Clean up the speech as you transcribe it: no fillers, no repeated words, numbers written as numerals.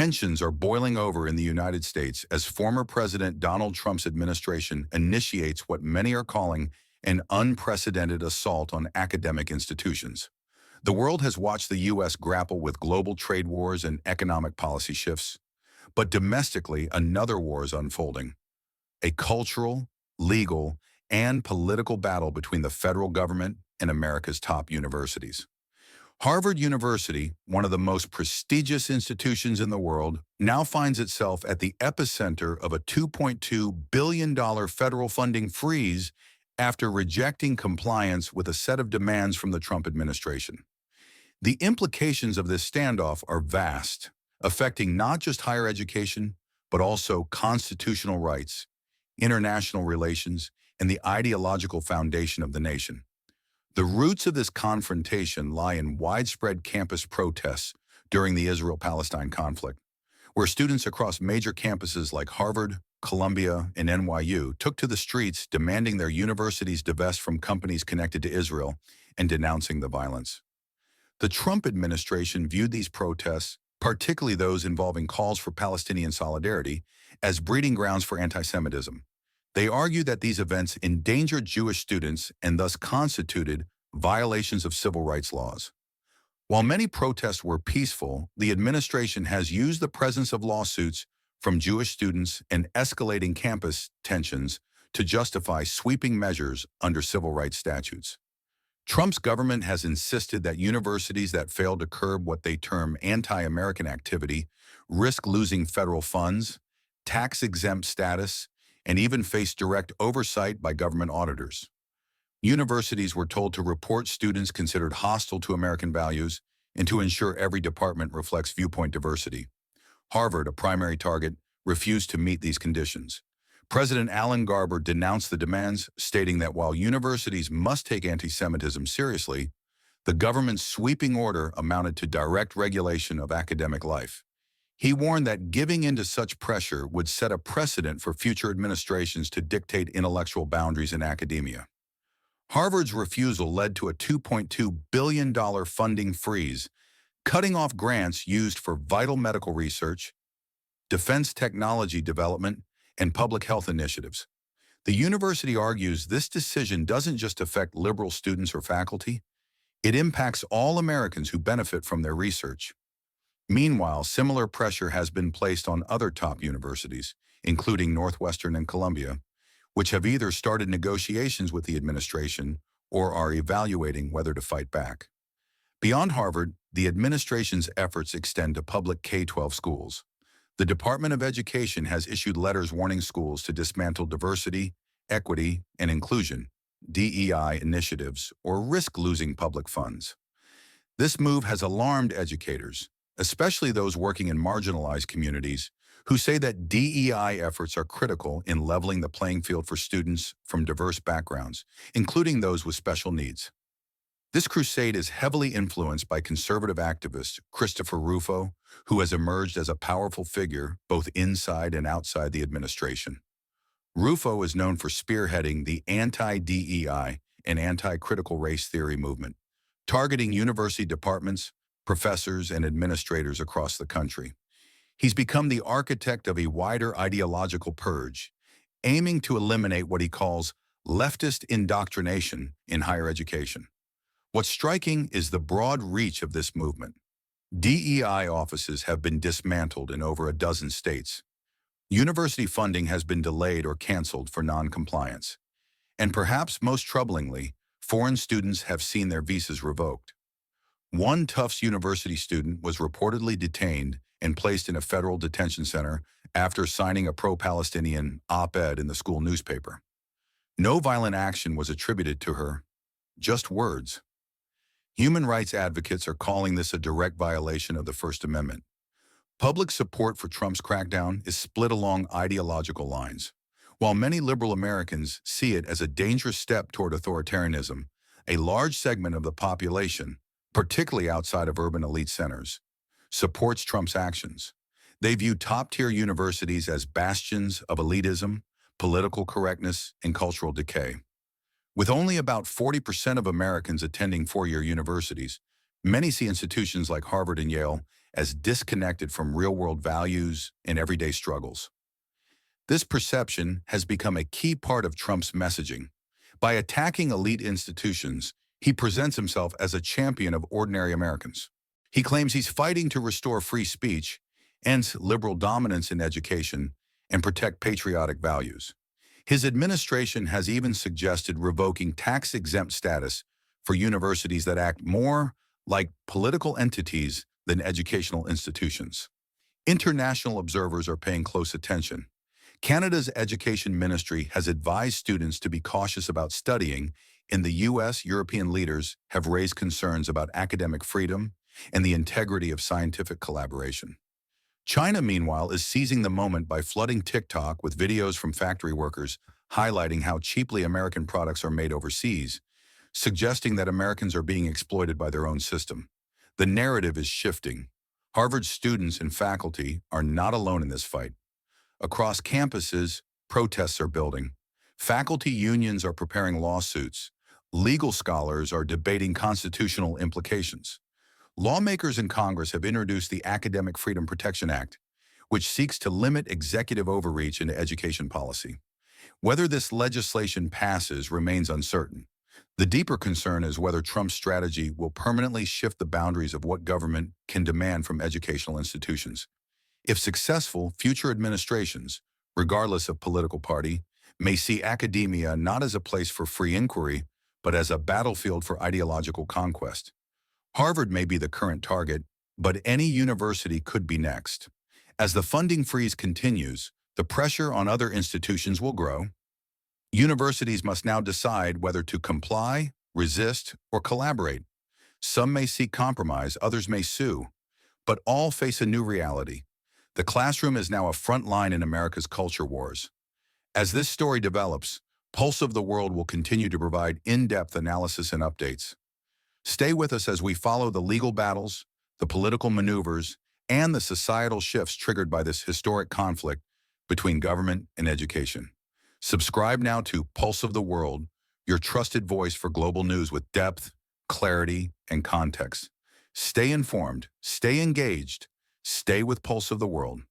Tensions are boiling over in the United States as former President Donald Trump's administration initiates what many are calling an unprecedented assault on academic institutions. The world has watched the U.S. grapple with global trade wars and economic policy shifts, but domestically another war is unfolding, a cultural, legal, and political battle between the federal government and America's top universities. Harvard University, one of the most prestigious institutions in the world, now finds itself at the epicenter of a $2.2 billion federal funding freeze after rejecting compliance with a set of demands from the Trump administration. The implications of this standoff are vast, affecting not just higher education, but also constitutional rights, international relations, and the ideological foundation of the nation. The roots of this confrontation lie in widespread campus protests during the Israel-Palestine conflict, where students across major campuses like Harvard, Columbia, and NYU took to the streets demanding their universities divest from companies connected to Israel and denouncing the violence. The Trump administration viewed these protests, particularly those involving calls for Palestinian solidarity, as breeding grounds for anti-Semitism. They argued that these events endangered Jewish students and thus constituted violations of civil rights laws. While many protests were peaceful, the administration has used the presence of lawsuits from Jewish students and escalating campus tensions to justify sweeping measures under civil rights statutes. Trump's government has insisted that universities that fail to curb what they term anti-American activity risk losing federal funds, tax-exempt status, and even face direct oversight by government auditors. Universities were told to report students considered hostile to American values and to ensure every department reflects viewpoint diversity. Harvard, a primary target, refused to meet these conditions. President Alan Garber denounced the demands, stating that while universities must take anti-Semitism seriously, the government's sweeping order amounted to direct regulation of academic life. He warned that giving in to such pressure would set a precedent for future administrations to dictate intellectual boundaries in academia. Harvard's refusal led to a $2.2 billion funding freeze, cutting off grants used for vital medical research, defense technology development, and public health initiatives. The university argues this decision doesn't just affect liberal students or faculty, it impacts all Americans who benefit from their research. Meanwhile, similar pressure has been placed on other top universities, including Northwestern and Columbia, which have either started negotiations with the administration or are evaluating whether to fight back. Beyond Harvard, the administration's efforts extend to public K-12 schools. The Department of Education has issued letters warning schools to dismantle diversity, equity, and inclusion, DEI initiatives, or risk losing public funds. This move has alarmed educators, especially those working in marginalized communities, who say that DEI efforts are critical in leveling the playing field for students from diverse backgrounds, including those with special needs. This crusade is heavily influenced by conservative activist Christopher Rufo, who has emerged as a powerful figure both inside and outside the administration. Rufo is known for spearheading the anti-DEI and anti-critical race theory movement, targeting university departments, professors, and administrators across the country. He's become the architect of a wider ideological purge, aiming to eliminate what he calls leftist indoctrination in higher education. What's striking is the broad reach of this movement. DEI offices have been dismantled in over a dozen states. University funding has been delayed or canceled for non-compliance. And perhaps most troublingly, foreign students have seen their visas revoked. One Tufts University student was reportedly detained and placed in a federal detention center after signing a pro-Palestinian op-ed in the school newspaper. No violent action was attributed to her, just words. Human rights advocates are calling this a direct violation of the First Amendment. Public support for Trump's crackdown is split along ideological lines. While many liberal Americans see it as a dangerous step toward authoritarianism, a large segment of the population, particularly outside of urban elite centers, supports Trump's actions. They view top-tier universities as bastions of elitism, political correctness, and cultural decay. With only about 40% of Americans attending four-year universities, many see institutions like Harvard and Yale as disconnected from real-world values and everyday struggles. This perception has become a key part of Trump's messaging. By attacking elite institutions, he presents himself as a champion of ordinary Americans. He claims he's fighting to restore free speech, end liberal dominance in education, and protect patriotic values. His administration has even suggested revoking tax-exempt status for universities that act more like political entities than educational institutions. International observers are paying close attention. Canada's education ministry has advised students to be cautious about studying. In the U.S., European leaders have raised concerns about academic freedom and the integrity of scientific collaboration. China, meanwhile, is seizing the moment by flooding TikTok with videos from factory workers highlighting how cheaply American products are made overseas, suggesting that Americans are being exploited by their own system. The narrative is shifting. Harvard students and faculty are not alone in this fight. Across campuses, protests are building. Faculty unions are preparing lawsuits. Legal scholars are debating constitutional implications. Lawmakers in Congress have introduced the Academic Freedom Protection Act, which seeks to limit executive overreach into education policy. Whether this legislation passes remains uncertain. The deeper concern is whether Trump's strategy will permanently shift the boundaries of what government can demand from educational institutions. If successful, future administrations, regardless of political party, may see academia not as a place for free inquiry, but as a battlefield for ideological conquest. Harvard may be the current target, but any university could be next. As the funding freeze continues, the pressure on other institutions will grow. Universities must now decide whether to comply, resist, or collaborate. Some may seek compromise, others may sue, but all face a new reality. The classroom is now a front line in America's culture wars. As this story develops, Pulse of the World will continue to provide in-depth analysis and updates. Stay with us as we follow the legal battles, the political maneuvers, and the societal shifts triggered by this historic conflict between government and education. Subscribe now to Pulse of the World, your trusted voice for global news with depth, clarity, and context. Stay informed, stay engaged, stay with Pulse of the World.